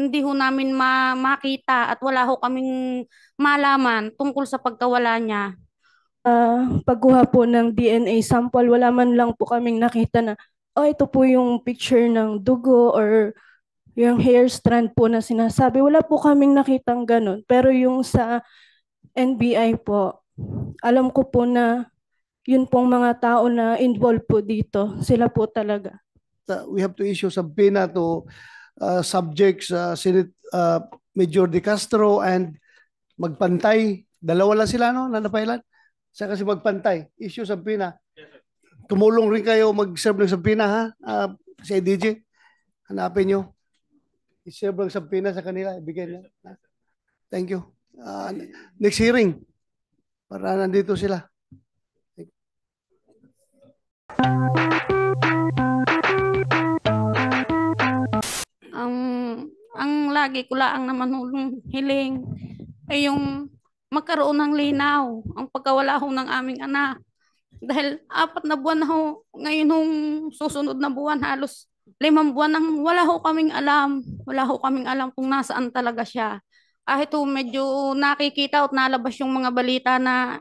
hindi ho namin makita at wala ho kaming malaman tungkol sa pagkawala niya. Pagkuha po ng DNA sample, wala man lang po kaming nakita na, oh, ito po yung picture ng dugo or yung hair strand po na sinasabi. Wala po kaming nakitang ganun. Pero yung sa NBI po, alam ko po na yun pong mga tao na involved po dito, sila po talaga. We have to issue subpoena to subjects Senate Major De Castro and Magpantay. Dalawa lang sila, no? Na napailan. Saka si Magpantay. Issue subpoena. Tumulong rin kayo mag-serve ng subpoena, ha? Si IDG. Hanapin nyo. I-serve ng subpoena sa kanila. Ibigay nyo. Thank you. Next hearing. Para nandito sila. Ang ang lagi ko lang naman hulong hiling ay yung magkaroon ng linaw ang pagkawala ho ng aming anak. Dahil 4 na buwan na ho, ngayon hong susunod na buwan, halos 5 buwan nang wala ho kaming alam. Wala ho kaming alam kung nasaan talaga siya. Kahit ho medyo nakikita at nalabas yung mga balita na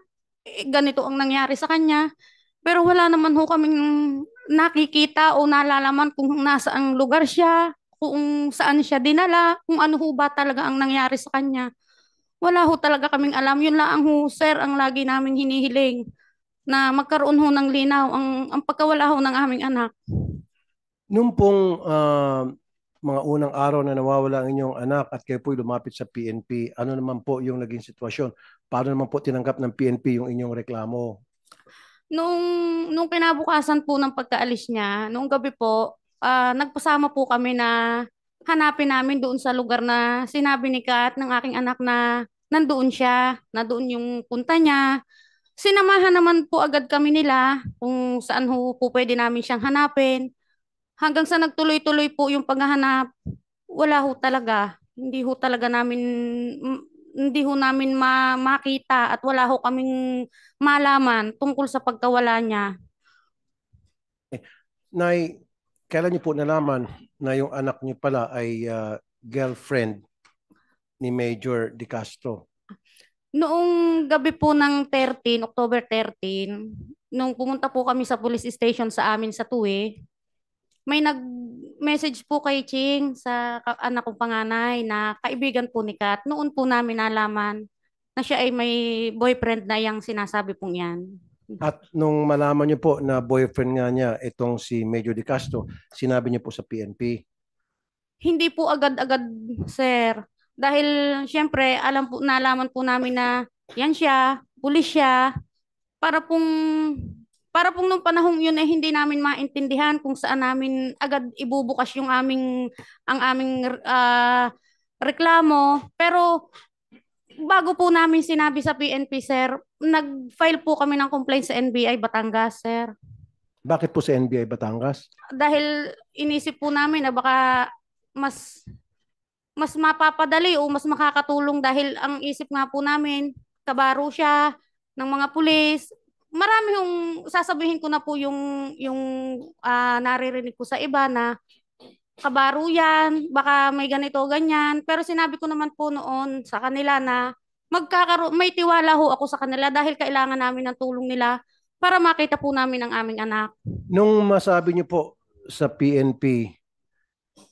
ganito ang nangyari sa kanya. Pero wala naman ho kaming nakikita o nalalaman kung nasaang lugar siya, kung saan siya dinala, kung ano ho ba talaga ang nangyari sa kanya. Wala ho talaga kaming alam. Yun lang ho, sir, ang lagi namin hinihiling na magkaroon ho ng linaw ang pagkawala ho ng aming anak. Nung pong mga unang araw na nawawala ang inyong anak at kayo po'y lumapit sa PNP, ano naman po yung naging sitwasyon? Paano naman po tinanggap ng PNP yung inyong reklamo? Nung kinabukasan po ng pagkaalis niya, nung gabi po, nagpasama po kami na hanapin namin doon sa lugar na sinabi ni Kat ng aking anak na nandoon siya, na doon yung punta niya. Sinamahan naman po agad kami nila kung saan ho po pwede namin siyang hanapin. Hanggang sa nagtuloy-tuloy po yung paghahanap, wala ho talaga. Hindi ho namin makita at wala ho kaming malaman tungkol sa pagkawala niya. Nay, kailan niyo po nalaman na yung anak niyo pala ay girlfriend ni Major De Castro? Noong gabi po ng October 13, nung pumunta po kami sa police station sa amin sa Tuwi, may nag-message po kay Ching sa anak kong panganay na kaibigan po ni Kat. Noon po namin nalaman na siya ay may boyfriend na yang sinasabi pong yan. At nung malaman niyo po na boyfriend nga niya itong si Major De Castro, sinabi niyo po sa PNP? Hindi po agad-agad, sir. Dahil syempre, nalaman po namin na yan siya, pulis siya, para pong nung panahong yun ay hindi namin maintindihan kung saan namin agad ibubukas ang aming reklamo. Pero bago po namin sinabi sa PNP, sir, nag-file po kami ng complaint sa NBI Batangas, sir. Bakit po sa NBI Batangas? Dahil inisip po namin na baka mas mas mapapadali o mas makakatulong dahil ang isip nga po namin, kabaro siya ng mga pulis. Marami yung sasabihin ko na po yung naririnig ko sa iba na kabaro yan, baka may ganito ganyan. Pero sinabi ko naman po noon sa kanila na may tiwala ho ako sa kanila dahil kailangan namin ng tulong nila para makita po namin ang aming anak. Nung masabi niyo po sa PNP,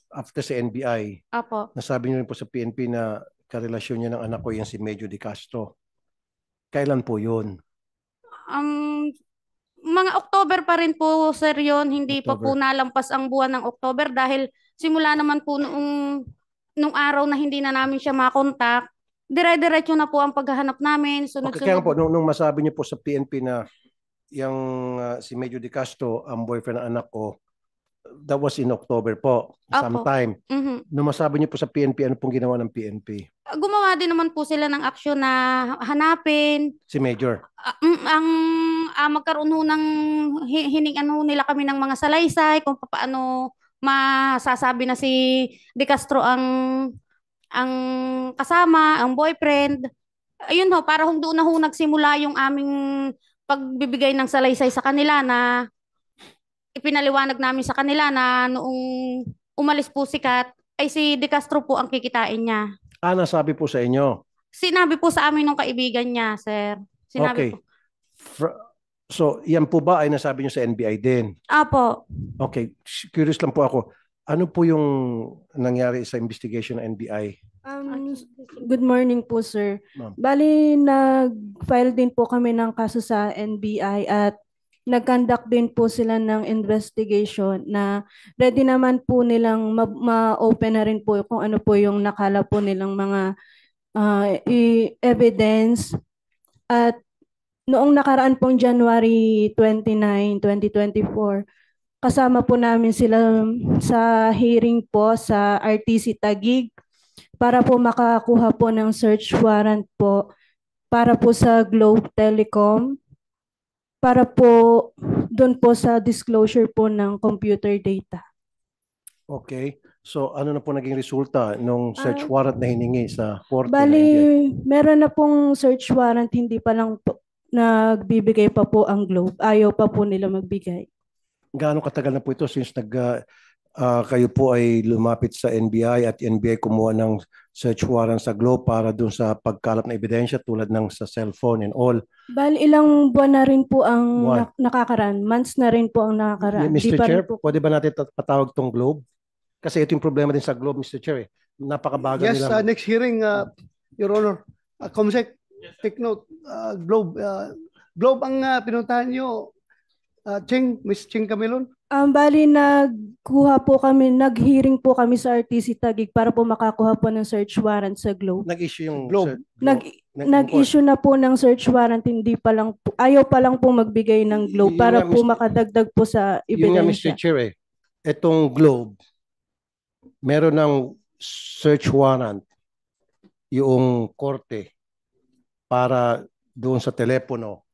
after sa NBI, Apo. nasabi niyo rin po sa PNP na karelasyon niya ng anak ko yan si Major De Castro. Kailan po yun? Mga October pa rin po, sir, yun. Hindi pa po October. nalampas ang buwan ng October dahil simula naman po nung araw na hindi na namin siya makontak, dire-diretso na po ang paghahanap namin, Okay, kaya sunod-sunod. po, nung masabi niyo po sa PNP na yung si Major De Castro, ang boyfriend ng anak ko, that was in October po, Opo. sometime. Mhm. Nung masabi niyo po sa PNP, ano pong ginawa ng PNP? Gumawa din naman po sila ng aksyon na hanapin. Si Major. Magkaroon ho ng hiningan ho nila kami ng mga salaysay kung paano masasabi na si De Castro ang kasama, ang boyfriend. Ayun ho, para doon na ho nagsimula yung aming pagbibigay ng salaysay sa kanila na ipinaliwanag namin sa kanila na noong umalis po si Kat, ay si De Castro po ang kikitain niya. Nasabi po sa inyo. Sinabi po sa amin ng kaibigan niya, sir. Okay. Sinabi po. So, yan po ba ay nasabi nyo sa NBI din? Apo. Okay. Curious lang po ako. Ano po yung nangyari sa investigation ng NBI? Good morning po, sir. Ma'am. Bali, nag-file din po kami ng kaso sa NBI at nag-conduct din po sila ng investigation na ready naman po nilang ma-open na rin po kung ano po yung nakala po nilang mga evidence. At noong nakaraan pong January 29, 2024, kasama po namin sila sa hearing po sa RTC Taguig para po makakuha po ng search warrant po para po sa Globe Telecom, para po doon po sa disclosure po ng computer data. Okay. So, ano na po naging resulta nung search warrant na hiningi sa korte? Bali, meron na pong search warrant, hindi pa lang po, nagbibigay pa po ang Globe. Ayaw pa po nila magbigay. Gaano katagal na po ito since kayo po ay lumapit sa NBI at NBI kumuha ng search warrant sa Globe para dun sa pagkalap na ebidensya tulad ng sa cellphone and all? Bali, ilang buwan na rin po ang Buwan. nakakaraan. Months na rin po ang nakakaraan. Di Mr. pa Chair, rin po. pwede ba natin patawag tong Globe? Kasi ito yung problema din sa Globe, Mr. Chair. Napakabagal Yes, nila. next hearing, Your Honor. Comsec, take note. Globe. Globe ang pinuntahan nyo. Miss Ching Camilon. Bali, nag-hearing po kami sa RTC Taguig para po makakuha po ng search warrant sa Globe. Nag-issue yung Globe. Nag-issue na po ng search warrant, hindi pa lang po, ayaw pa lang po magbigay ng Globe Yun para nga, po Mr. makadagdag po sa Yun nga, ebidensya. Mr. Chair, itong Globe, meron ng search warrant yung korte para doon sa telepono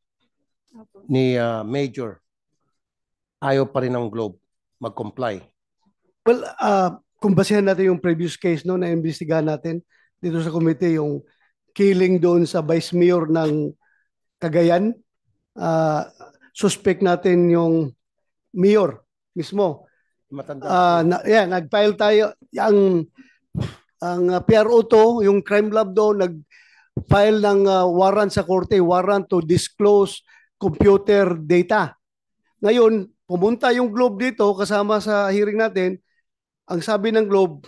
ni Major. Ayaw pa rin ng Globe mag-comply. Well, kung basehan natin yung previous case no, na imbestigahan natin dito sa committee, yung killing doon sa Vice Mayor ng Cagayan, suspect natin yung Mayor mismo. Matanda. Nag-file tayo. Ang PRO to, yung crime lab doon, nag-file ng warrant sa korte, warrant to disclose computer data. Ngayon, pumunta yung Globe dito kasama sa hearing natin. Ang sabi ng Globe,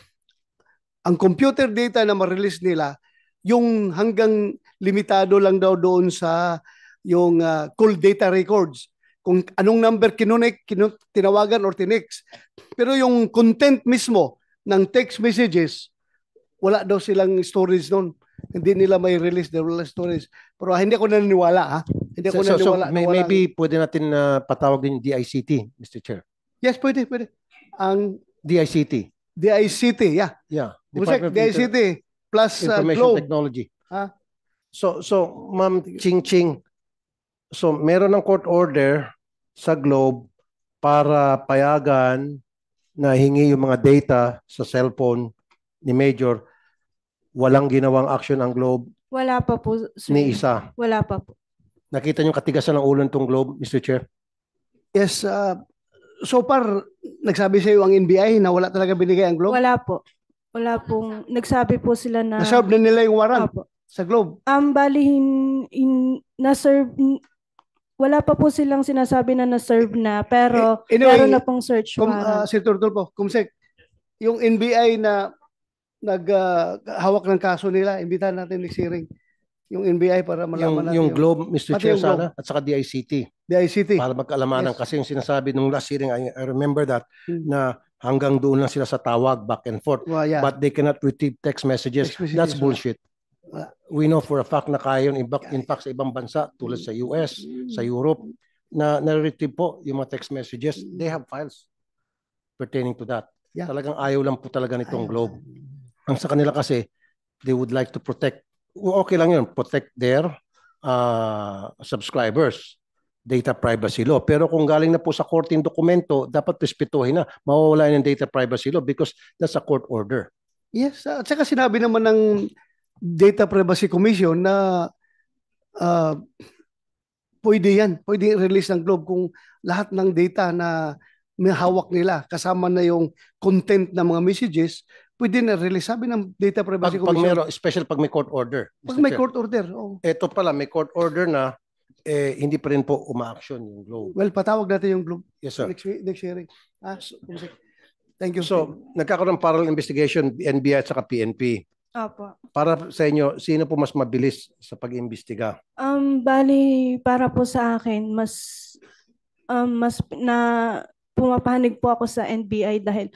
ang computer data na ma-release nila, yung hanggang limitado lang daw doon sa yung call data records. Kung anong number tinawagan or tinext. Pero yung content mismo ng text messages, wala daw silang storage noon. Hindi nila may release the storage. Pero hindi ako naniniwala. Hindi ako naniniwala. Maybe pwede natin patawag din yung DICT, Mr. Chair. Yes, pwede. Ang DICT. DICT, yeah. Yeah. Check DICT plus Information Globe. Technology. Ah. So Ma'am Ching, so meron ng court order sa Globe para payagan na hingi yung mga data sa cellphone ni Major. Walang ginawang action ang Globe Wala pa po, sir. ni isa. Wala pa po. Nakita niyo katigasan ng ulo nitong Globe, Mr. Chair? Yes, so far, nagsabi sa iyo ang NBI na wala talaga binigay ang Globe? Wala po. Wala pong, nagsabi po sila na... Na-serve na nila yung warrant Opo. sa Globe? Bali, na-serve, wala pa po silang sinasabi na na-serve na, pero Anyway, meron na pong search warrant. Si Turtulpo, Kumsek, yung NBI na naghawak ng kaso nila, imbitahan natin next hearing. Yung NBI para malaman natin. Yung Globe, Mr. Pati Chair, yung Globe. sana, at saka DICT. DICT. Para magkalamanan. Yes. Kasi yung sinasabi nung last hearing, I remember that, Hmm. na hanggang doon lang sila sa tawag, back and forth. Well, yeah. But they cannot retrieve text messages. Text messages, That's wala. bullshit. Wala. We know for a fact na kaya yun, in fact, sa ibang bansa, tulad sa US, sa Europe, na na-retrieve po yung mga text messages. They have files pertaining to that. Yeah. Talagang ayaw lang po talaga nitong Globe. Ang sa kanila kasi, they would like to protect, okay lang yun, protect their subscribers, data privacy law. Pero kung galing na po sa korting dokumento, dapat respetuhin na. Mawawala yung data privacy law because that's a court order. Yes, at saka sinabi naman ng Data Privacy Commission na pwede yan. Pwede release ng Globe kung lahat ng data na may hawak nila, kasama na yung content ng mga messages, pwede na release. Sabi ng Data Privacy Pag Commission. meron, especially pag may court order. Pag Mr. may Chair. court order. Oh. Ito pala, may court order na, hindi pa rin po uma-action yung Globe. Well, patawag natin yung Globe. Yes, sir. Next hearing. Thank you. So, nagkakaroon ng parallel investigation, NBI at saka PNP. Opo. Para sa inyo, sino po mas mabilis sa pag-imbestiga? Bali, para po sa akin, mas na pumapanig po ako sa NBI dahil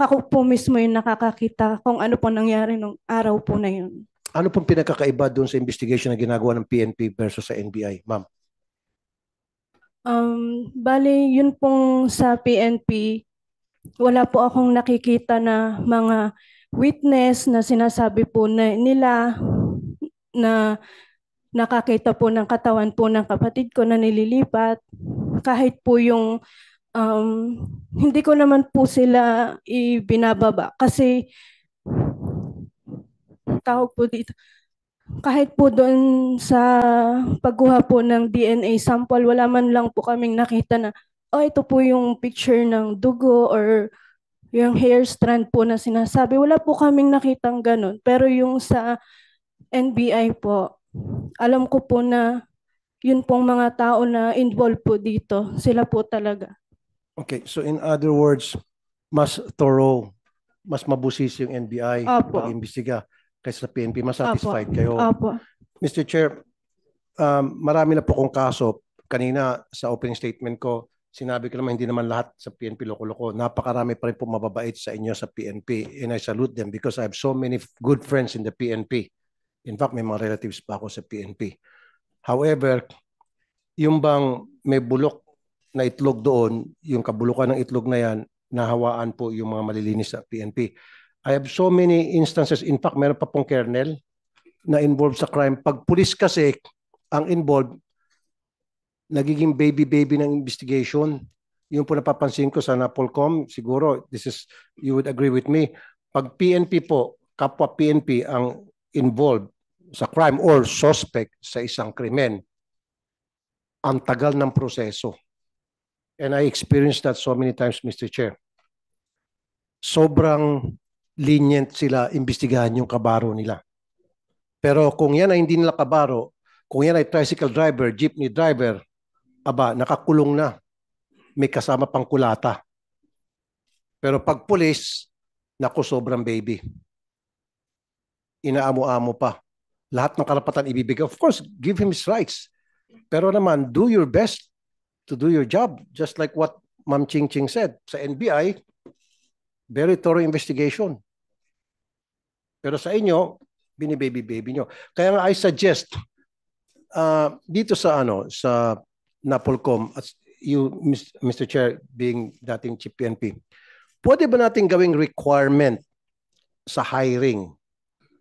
ako po mismo yung nakakakita kung ano po nangyari nung araw po na yun. Ano pong pinagkakaiba doon sa investigation na ginagawa ng PNP versus sa NBI, ma'am? Bali, yun pong sa PNP, wala po akong nakikita na mga witness na sinasabi po na nila na nakakita po ng katawan po ng kapatid ko na nililipat. Kahit po yung hindi ko naman po sila ibinababa kasi tawag po dito. Kahit po doon sa pagkuha po ng DNA sample, wala man lang po kaming nakita na, oh, ito po yung picture ng dugo or yung hair strand po na sinasabi. Wala po kaming nakitang ganun. Pero yung sa NBI po, alam ko po na yun pong mga tao na involved po dito. Sila po talaga. Okay, so in other words, mas thorough, mas mabusis yung NBI Opo. pag-imbestiga kaysa sa PNP. Mas satisfied kayo. Opo. Mr. Chair, marami na po kong kaso. Kanina sa opening statement ko, sinabi ko naman hindi naman lahat sa PNP loko-loko. Napakarami pa rin po mababait sa inyo sa PNP. And I salute them because I have so many good friends in the PNP. In fact, may mga relatives pa ako sa PNP. However, yung bang may bulok na itlog doon, yung kabulukan ng itlog na yan, nahawaan po yung mga malilinis sa PNP. I have so many instances, in fact, meron pa pong kernel na involved sa crime. Pag pulis kasi ang involved, nagiging baby-baby ng investigation. Yung po napapansin ko sa Napolcom, siguro, you would agree with me. Pag PNP po, kapwa PNP ang involved sa crime or suspect sa isang krimen, ang tagal ng proseso. And I experienced that so many times, Mr. Chair. Sobrang lenient sila imbestigahan yung kabaro nila. Pero kung yan ay hindi nila kabaro, kung yan ay tricycle driver, jeepney driver, aba, nakakulong na. May kasama pang kulata. Pero pag pulis, naku, sobrang baby. Inaamo-amo pa. Lahat ng karapatan ibibigay. Of course, give him his rights. Pero naman, do your best to do your job. Just like what Ma'am Ching Ching said. Sa NBI, very thorough investigation. Pero sa inyo, binibaby-baby nyo. Kaya nga I suggest, dito sa sa Napolcom, at you, Mr. Chair, being dating Chief PNP, pwede ba natin gawing requirement sa hiring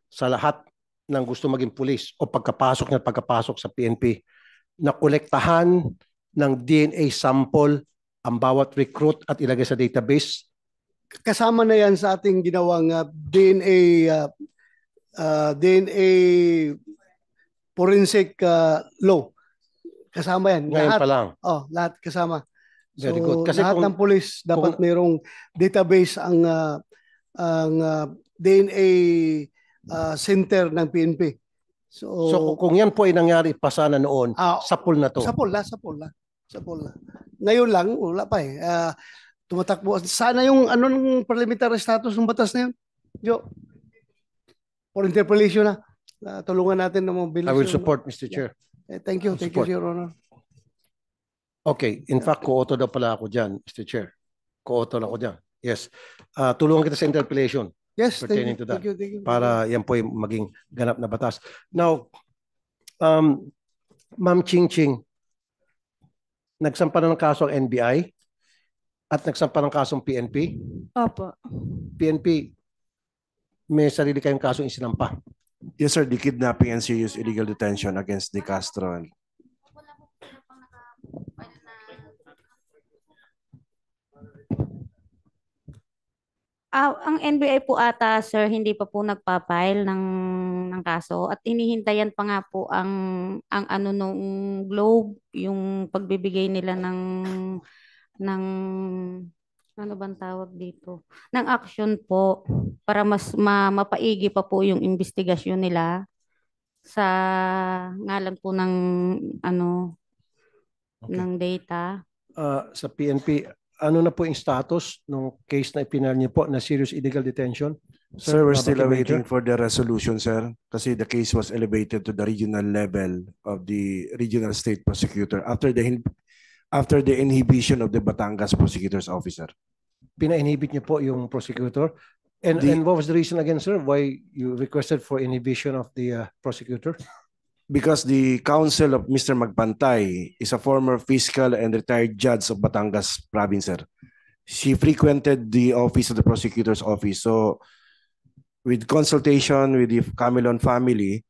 sa lahat ng gusto maging pulis o pagkapasok sa PNP na kolektahan ng DNA sample ang bawat recruit at ilagay sa database? Kasama na yan sa ating ginawang DNA forensic law. Kasama yan. Ngayon Lahat, pa lang. lahat kasama. Very So, good. Kasi lahat ng pulis dapat mayroong database ang DNA center ng PNP. So kung yan po ay nangyari pa sana noon, sapul na to. Sapul na. Ngayon lang, wala pa eh. Tumatakbo. Sana yung anong parliamentary status ng batas na yun, Jo? For interpellation na. Tulungan natin na mobilisyon. I will support, Mr. Chair. Thank you, Your Honor. Okay. In fact, co-author daw pala ako dyan, Mr. Chair. Co-author ako dyan. Yes. Tulungan kita sa interpellation. Yes, pertaining to that. Thank you. Para yan po yung maging ganap na batas. Now, Ma'am Ching Ching, nagsampa na ng kaso ang NBI at nagsampa ng kasong PNP. Opo. PNP, may sarili kayong kasong isinampa. Yes, sir. The kidnapping and serious illegal detention against De Castro. Ang NBI po ata, sir, hindi pa po nagpa-file ng kaso at inihintayan pa nga po ang ano nung Globe, yung pagbibigay nila ng ano bang tawag dito? Ng action po para mas mapaigi pa po yung investigasyon nila sa ngalan po ng ano Okay. ng data. Sa PNP, ano na po yung status ng case na ipinal niyo po na serious illegal detention? Sir, we're still Babaki awaiting Major? for the resolution, sir, kasi the case was elevated to the regional level of the regional state prosecutor after the inhibition of the Batangas prosecutor's officer. Pina-inhibit niyo po yung prosecutor? And what was the reason again, sir, why you requested for inhibition of the prosecutor? Because the counsel of Mr. Magpantay is a former fiscal and retired judge of Batangas province, sir. She frequented the office of the prosecutor's office. So with consultation with the Camilon family,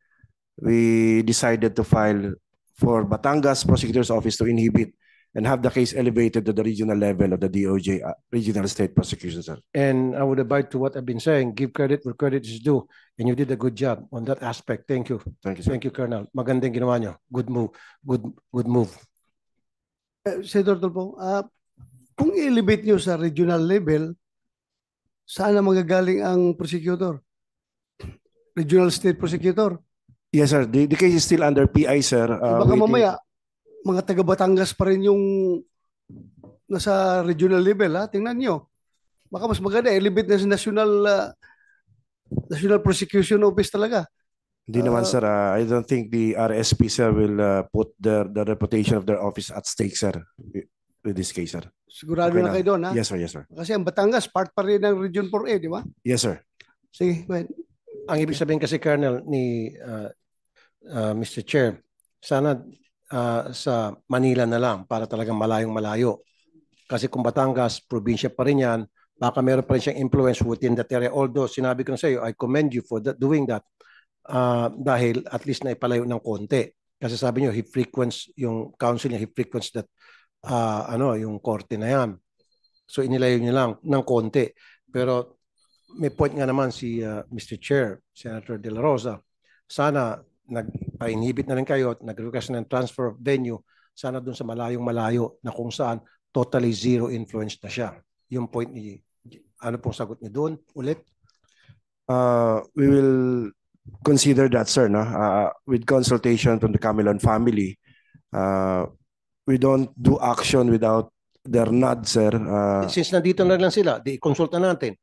we decided to file for Batangas prosecutor's office to inhibit and have the case elevated to the regional level of the DOJ, regional state prosecution, sir. And I would abide to what I've been saying. Give credit where credit is due. And you did a good job on that aspect. Thank you. Thank you, sir. Thank you, Colonel. Magandang ginawa niyo. Good move. Good move. Senator Tulfo, kung i-elevate nyo sa regional level, saan na magagaling ang prosecutor? Regional state prosecutor? Yes, sir. The case is still under PI, sir. Baka waiting- mamaya, mga taga Batangas pa rin yung nasa regional level, ha? Tingnan nyo. Baka mas maganda, elevate na sa National Prosecution Office talaga. Hindi naman, sir. I don't think the RSP, sir, will put the reputation of their office at stake, sir, with this case, sir. Sigurado Okay na na. kayo doon, ha? Yes, sir. Yes, sir. Kasi ang Batangas, part pa rin ng Region 4A, di ba? Yes, sir. Sige, go ahead. Ang ibig sabihin kasi, Colonel, ni Mr. Chair, sana sa Manila na lang para talagang malayong malayo. Kasi kung Batangas, probinsya pa rin yan, baka meron pa rin siyang influence within that area. Although, sinabi ko na sa iyo, I commend you for doing that dahil at least na ipalayo ng konti. Kasi sabi niyo, he frequents, yung council niya, he frequents that, yung korte na yan. So, inilayo niya lang ng konti. Pero, may point nga naman si Mr. Chair, Senator De La Rosa, sana nagpa-inhibit na rin kayo at nag-request ng transfer of venue, sana dun sa malayong malayo na kung saan totally zero influence na siya. Yung point ni, ano pong sagot niyo doon ulit? We will consider that, sir, no? With consultation from the Camilon family. We don't do action without their nod, sir. Since nandito na lang sila, di konsulta natin.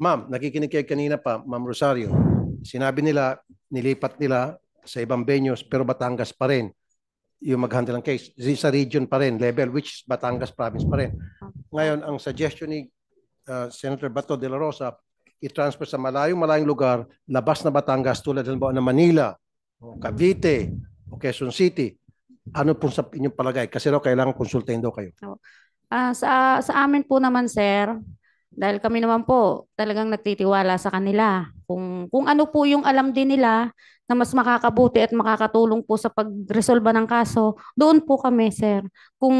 Ma'am, nakikinig kayo kanina pa, Ma'am Rosario. Sinabi nila, nilipat nila sa ibang venues, pero Batangas pa rin yung mag-handle ng case. Sa region pa rin, level, which is Batangas province pa rin. Ngayon, ang suggestion ni Senator Bato de la Rosa, i-transfer sa malayong lugar, labas na Batangas, tulad ng Manila, o Cavite, o Quezon City. Ano po sa inyong palagay? Kasi daw kailangan konsultahin daw kayo. Sa amin po naman, sir, dahil kami naman po talagang nagtitiwala sa kanila. Kung ano po yung alam din nila na mas makakabuti at makakatulong po sa pagresolba ng kaso, doon po kami, sir. Kung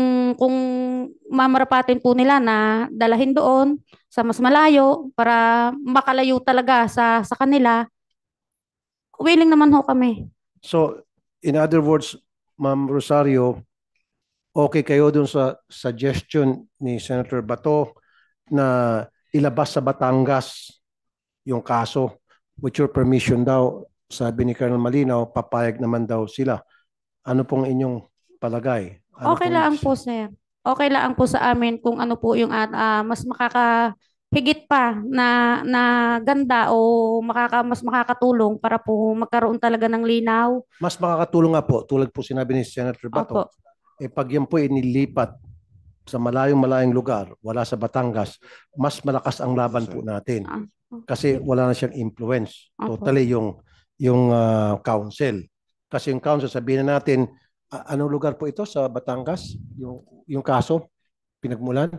mamarapatin po nila na dalahin doon sa mas malayo para makalayo talaga sa kanila, willing naman ho kami. So, in other words, Ma'am Rosario, okay kayo dun sa suggestion ni Senator Bato na ilabas sa Batangas yung kaso with your permission daw, sabi ni Colonel Malinaw, papayag naman daw sila. Ano pong inyong palagay? Okay lang po, sir. Okay lang po sa amin kung ano po yung mas makakahigit pa na ganda o mas makakatulong para po magkaroon talaga ng linaw. Mas makakatulong nga po, tulad po sinabi ni Senator Bato, Opo. pag yan po inilipat sa malayong lugar, wala sa Batangas, mas malakas ang laban po natin. Kasi wala na siyang influence. Opo. Totally yung council. Kasi yung council, sabihin na natin, anong lugar po ito sa Batangas? Yung kaso, pinagmulan?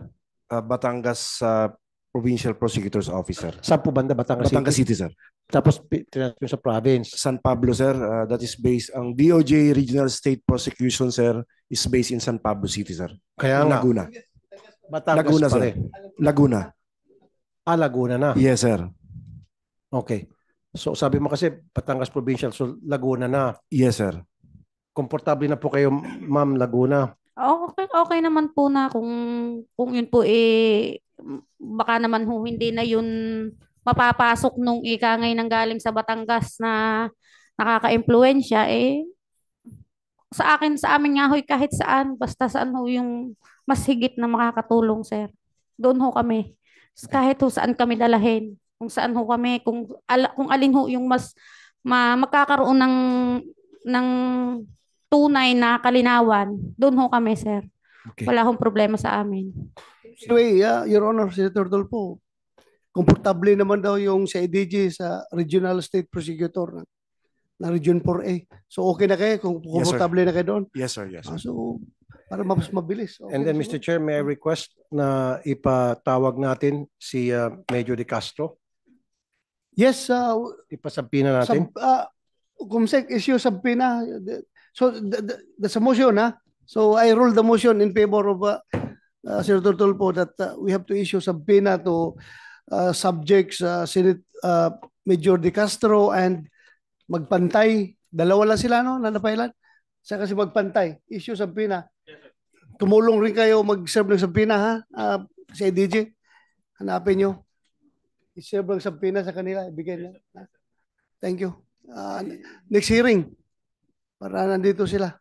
Batangas Provincial Prosecutor's Officer. Saan po banda? Batangas City, sir. Tapos tinatapos sa province. San Pablo, sir. That is based, ang DOJ Regional State Prosecution, sir, is based in San Pablo City, sir. Kaya nga, Laguna. Batangas Laguna, pa sir. rin. Laguna. Laguna na. Yes, sir. Okay. So sabi mo kasi Batangas Provincial, so Laguna na. Yes, sir. Komportable na po kayo, Ma'am, Laguna. Okay naman po na kung yun po baka naman ho hindi na yun mapapasok nung ika ngay nang galing sa Batangas na nakaka-impluwensya, eh sa akin, sa amin nga ho'y kahit saan, basta saan ho yung mas higit na makakatulong, sir. Doon ho kami. Kahit ho saan kami dalahin. Kung saan ho kami, kung alin ho yung mas magkakaroon ng tunay na kalinawan, doon ho kami, sir. Okay. Wala hong problema sa amin. Anyway, Your Honor, Senator Tulfo, komportable naman daw yung si IDG sa Regional State Prosecutor na Region 4A. So okay na kayo kung Yes, sir. komportable na kayo doon? Yes, sir. Yes, sir. So para mas mabilis. Okay And then, na Mr. siguro. Chair, may I request na ipatawag natin si Major De Castro? Yes, Ipasampina natin? Kumsek, issue subpoena. So that's a motion, ha? So I rule the motion in favor of Senator Tulfo that we have to issue subpoena to subjects Senate Major De Castro and Magpantay. Dalawa lang sila, no? Na napailan. Saka si Magpantay. Issue subpoena. Tumulong rin kayo mag-serve ng subpoena, ha? Si IDG. Hanapin nyo. I-serve ng subpoena sa kanila. Ibigay niya. Thank you. Next hearing. Para nandito sila.